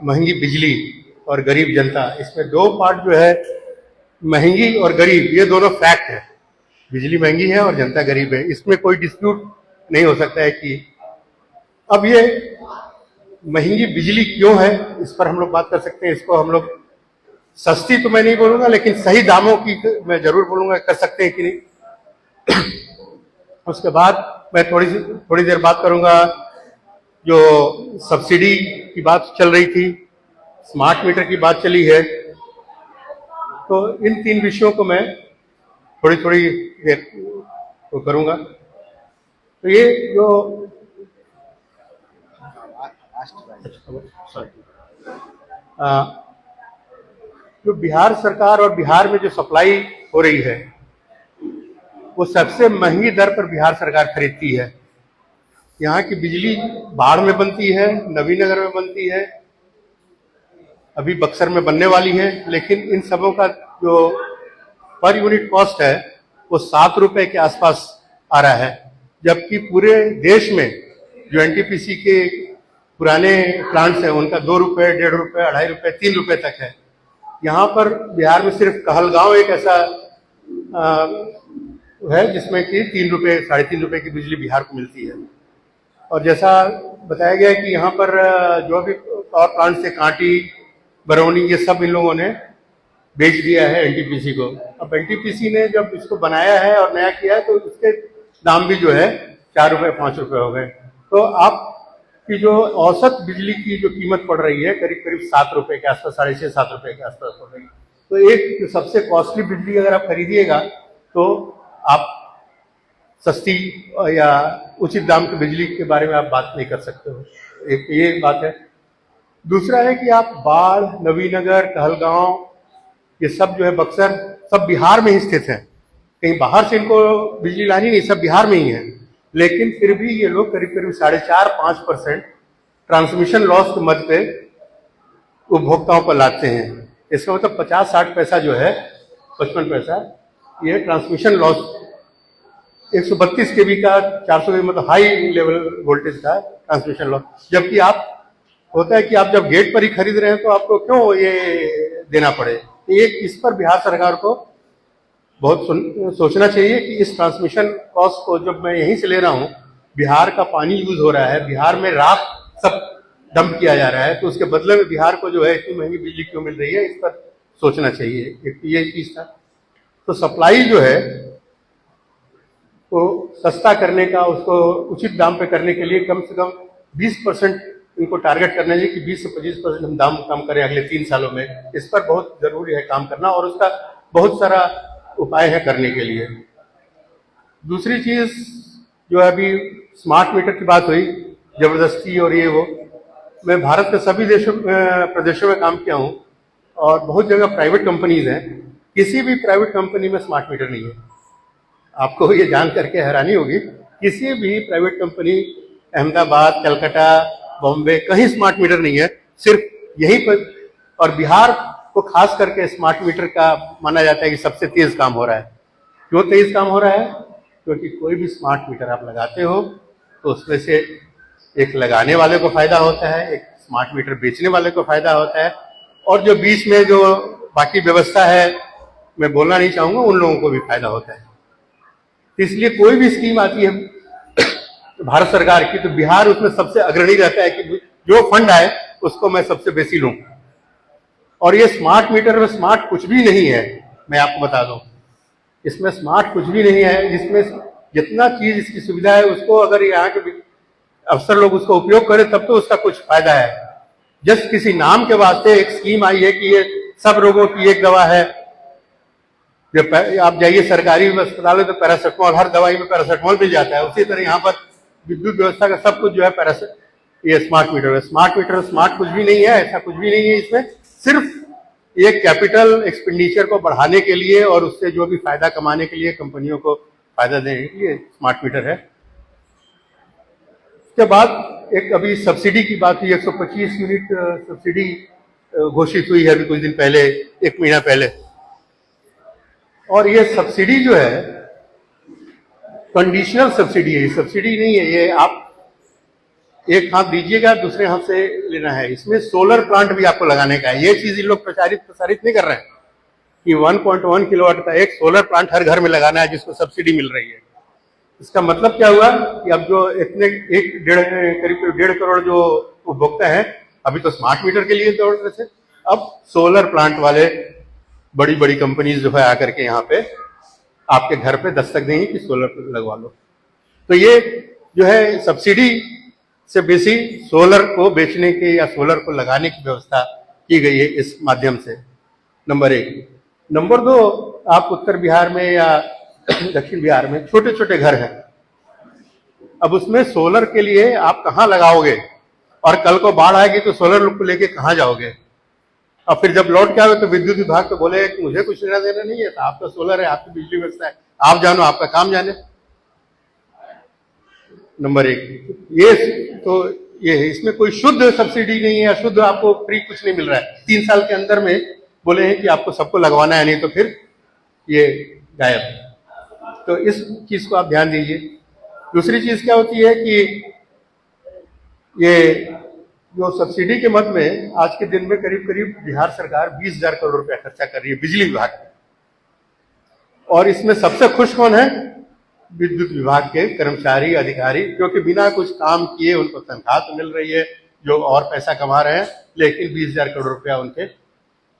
महंगी बिजली और गरीब जनता, इसमें दो पार्ट जो है, महंगी और गरीब, ये दोनों फैक्ट है। बिजली महंगी है और जनता गरीब है, इसमें कोई डिस्प्यूट नहीं हो सकता है कि अब ये महंगी बिजली क्यों है, इस पर हम लोग बात कर सकते हैं। इसको हम लोग सस्ती तो मैं नहीं बोलूंगा, लेकिन सही दामों की मैं जरूर बोलूंगा, कर सकते हैं कि नहीं। उसके बाद मैं थोड़ी देर बात करूंगा जो सब्सिडी की बात चल रही थी, स्मार्ट मीटर की बात चली है, तो इन तीन विषयों को मैं थोड़ी देर तो करूंगा। तो ये जो बिहार सरकार और बिहार में जो सप्लाई हो रही है, वो सबसे महंगी दर पर बिहार सरकार खरीदती है। यहाँ की बिजली बाढ़ में बनती है, नवीनगर में बनती है, अभी बक्सर में बनने वाली है, लेकिन इन सबों का जो पर यूनिट कॉस्ट है वो 7 रुपए के आसपास आ रहा है, जबकि पूरे देश में जो एनटीपीसी के पुराने प्लांट्स हैं उनका 2 रुपए, 1.5 रुपए, 2.5 रुपए, 3 रुपए तक है। यहाँ पर बिहार में सिर्फ कहलगांव एक ऐसा है जिसमें कि 3 रुपए, 3.5 रुपए की बिजली बिहार को मिलती है। और जैसा बताया गया कि यहाँ पर जो भी पावर प्लांट से कांटी, बरौनी, ये सब इन लोगों ने बेच दिया है एनटीपीसी को। अब एनटीपीसी ने जब इसको बनाया है और नया किया है तो इसके दाम भी जो है 4 रुपए, 5 रुपए हो गए। तो आपकी जो औसत बिजली की जो कीमत पड़ रही है करीब 7 रुपए के आसपास, 6.5 7 रुपए के आसपास पड़ रही है। तो एक सबसे कॉस्टली बिजली अगर आप खरीदिएगा तो आप सस्ती या उचित दाम की बिजली के बारे में आप बात नहीं कर सकते हो, एक ये बात है। दूसरा है कि आप बाढ़, नवीनगर, कहलगांव, ये सब जो है बक्सर, सब बिहार में ही स्थित है, कहीं बाहर से इनको बिजली लानी नहीं, सब बिहार में ही है। लेकिन फिर भी ये लोग करीब 4.5-5% ट्रांसमिशन लॉस के मद पे उपभोक्ताओं पर लाते हैं। इसका मतलब 50-60 पैसा जो है, 55 पैसा, ये ट्रांसमिशन लॉस 132 केवी का, 400 केवी, मतलब हाई लेवल वोल्टेज का ट्रांसमिशन लॉस। जबकि आप होता है कि आप जब गेट पर ही खरीद रहे हैं तो आपको क्यों ये देना पड़े। एक इस पर बिहार सरकार को बहुत सोचना चाहिए कि इस ट्रांसमिशन कॉस्ट को जब मैं यहीं से ले रहा हूँ, बिहार का पानी यूज हो रहा है, बिहार में राख सब डंप किया जा रहा है, तो उसके बदले में बिहार को जो है इतनी महंगी बिजली क्यों मिल रही है, इस पर सोचना चाहिए। एक ये चीज था। तो सप्लाई जो है वो सस्ता करने का, उसको उचित दाम पे करने के लिए कम से कम 20% इनको टारगेट करना चाहिए कि 20 से 25% हम दाम कम करें अगले 3 सालों में। इस पर बहुत जरूरी है काम करना और उसका बहुत सारा उपाय है करने के लिए। दूसरी चीज जो है, अभी स्मार्ट मीटर की बात हुई, जबरदस्ती और ये वो, मैं भारत के सभी प्रदेशों में काम किया हूँ और बहुत जगह प्राइवेट कंपनीज हैं, किसी भी प्राइवेट कंपनी में स्मार्ट मीटर नहीं है। आपको ये जान करके हैरानी होगी, किसी भी प्राइवेट कंपनी, अहमदाबाद, कलकत्ता, बॉम्बे, कहीं स्मार्ट मीटर नहीं है, सिर्फ यहीं पर। और बिहार को खास करके स्मार्ट मीटर का माना जाता है कि सबसे तेज काम हो रहा है। क्यों तेज काम हो रहा है? क्योंकि कोई भी स्मार्ट मीटर आप लगाते हो तो उसमें से एक लगाने वाले को फायदा होता है, एक स्मार्ट मीटर बेचने वाले को फायदा होता है, और जो बीच में जो बाकी व्यवस्था है मैं बोलना नहीं चाहूंगा, उन लोगों को भी फायदा होता है। इसलिए कोई भी स्कीम आती है भारत सरकार की तो बिहार उसमें सबसे अग्रणी रहता है कि जो फंड आए उसको मैं सबसे बेसी लूं। और ये स्मार्ट मीटर में स्मार्ट कुछ भी नहीं है, मैं आपको बता दूं, इसमें स्मार्ट कुछ भी नहीं है। जिसमें जितना चीज इसकी सुविधा है उसको अगर यहाँ के अफसर लोग उसको उपयोग करें तब तो उसका कुछ फायदा है। जस्ट किसी नाम के वास्ते एक स्कीम आई है कि ये सब रोगों की एक दवा है। जब आप जाइए सरकारी अस्पताल में तो पैरासिटामोल, हर दवाई में पैरासिटामोल मिल जाता है। उसी तरह यहाँ पर विद्युत व्यवस्था का सब कुछ जो है ये स्मार्ट मीटर है। स्मार्ट मीटर स्मार्ट कुछ भी नहीं है, ऐसा कुछ भी नहीं है। इसमें सिर्फ ये कैपिटल एक्सपेंडिचर को बढ़ाने के लिए और उससे जो भी फायदा कमाने के लिए, कंपनियों को फायदा देने के लिए स्मार्ट मीटर है। उसके बाद एक अभी सब्सिडी की बात हुई, 125 यूनिट सब्सिडी घोषित हुई है अभी कुछ दिन पहले, 1 महीना पहले। और ये सब्सिडी जो है कंडीशनल सब्सिडी है, सब्सिडी नहीं है ये। आप एक हाथ दीजिएगा, दूसरे हाथ से लेना है। इसमें सोलर प्लांट भी आपको लगाने का है। ये चीज इन लोग प्रसारित नहीं कर रहे हैं कि 1.1 किलोवाट का एक सोलर प्लांट हर घर में लगाना है जिसको सब्सिडी मिल रही है। इसका मतलब क्या हुआ कि अब जो इतने करीब 1.5 करोड़ जो उपभोक्ता है, अभी तो स्मार्ट मीटर के लिए दौड़ रहे थे, अब सोलर प्लांट वाले बड़ी बड़ी कंपनीज जो है आकर के यहाँ पे आपके घर पे दस्तक देंगी कि सोलर लगवा लो। तो ये जो है सब्सिडी से बेसी सोलर को बेचने की या सोलर को लगाने की व्यवस्था की गई है इस माध्यम से, नंबर 1। नंबर 2, आप उत्तर बिहार में या दक्षिण बिहार में छोटे छोटे घर हैं, अब उसमें सोलर के लिए आप कहाँ लगाओगे, और कल को बाढ़ आएगी तो सोलर को लेके कहाँ जाओगे? और फिर जब लौट के आओगे तो विद्युत विभाग तो बोले मुझे कुछ लेना देना नहीं है, तो आपका सोलर है, आपकी बिजली व्यवस्था है, आप जानो, आपका काम जाने। नंबर 1 ये तो ये है, इसमें कोई शुद्ध सब्सिडी नहीं है या शुद्ध आपको फ्री कुछ नहीं मिल रहा है। 3 साल के अंदर में बोले हैं कि आपको सबको लगवाना है, नहीं तो फिर ये गायब। तो इस चीज को आप ध्यान दीजिए। दूसरी चीज क्या होती है कि ये जो सब्सिडी के मद में आज के दिन में करीब करीब बिहार सरकार 20,000 करोड़ रुपया खर्चा कर रही है बिजली विभाग में, और इसमें सबसे खुश कौन है? विद्युत विभाग के कर्मचारी अधिकारी, क्योंकि बिना कुछ काम किए उनको तनख्वाह तो मिल रही है, जो और पैसा कमा रहे हैं, लेकिन 20,000 करोड़ रुपया उनके,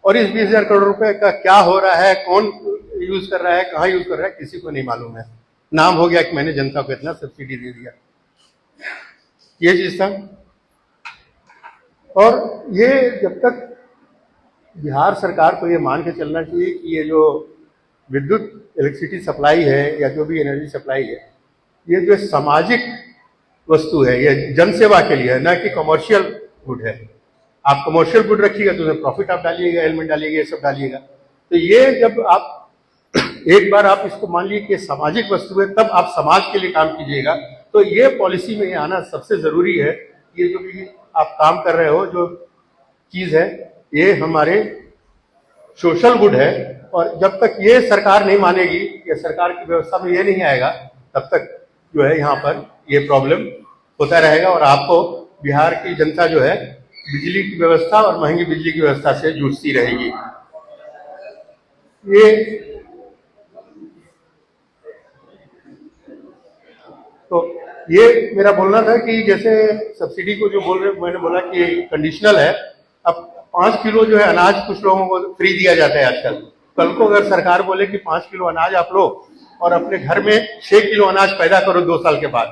और इस 20,000 करोड़ रुपए का क्या हो रहा है, कौन यूज कर रहा है, कहाँ यूज कर रहा है, किसी को नहीं मालूम है। नाम हो गया कि मैंने जनता को इतना सब्सिडी दे दिया, ये चीज था। और ये जब तक बिहार सरकार को ये मान के चलना चाहिए कि ये जो विद्युत इलेक्ट्रिसिटी सप्लाई है या जो भी एनर्जी सप्लाई है, ये जो सामाजिक वस्तु है, ये जन सेवा के लिए है, ना कि कमर्शियल गुड है। आप कमर्शियल गुड रखिएगा तो उसमें प्रॉफिट आप डालिएगा, एलिमेंट डालिएगा, ये सब डालिएगा। तो ये जब आप एक बार आप इसको मान लीजिए कि सामाजिक वस्तु है, तब आप समाज के लिए काम कीजिएगा। तो ये पॉलिसी में आना सबसे जरूरी है। ये जो भी आप काम कर रहे हो, जो चीज है, ये हमारे सोशल गुड है, और जब तक ये सरकार नहीं मानेगी या सरकार की व्यवस्था में ये नहीं आएगा, तब तक जो है यहाँ पर ये प्रॉब्लम होता रहेगा, और आपको बिहार की जनता जो है बिजली की व्यवस्था और महंगी बिजली की व्यवस्था से जूझती रहेगी। ये मेरा बोलना था कि जैसे सब्सिडी को जो बोल रहे, मैंने बोला कि कंडीशनल है। अब 5 किलो जो है अनाज कुछ लोगों को फ्री दिया जाता है आजकल। कल को अगर सरकार बोले कि 5 किलो अनाज आप लो और अपने घर में 6 किलो अनाज पैदा करो 2 साल के बाद,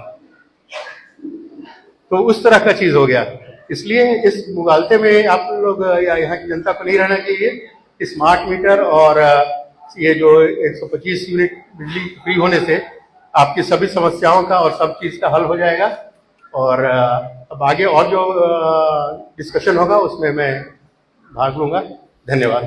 तो उस तरह का चीज हो गया। इसलिए इस मुगालते में आप लोग या यहाँ की जनता को नहीं रहना चाहिए। स्मार्ट मीटर और ये जो 125 यूनिट बिजली फ्री होने से आपकी सभी समस्याओं का और सब चीज का हल हो जाएगा। और अब आगे और जो डिस्कशन होगा उसमें मैं भाग लूंगा। धन्यवाद।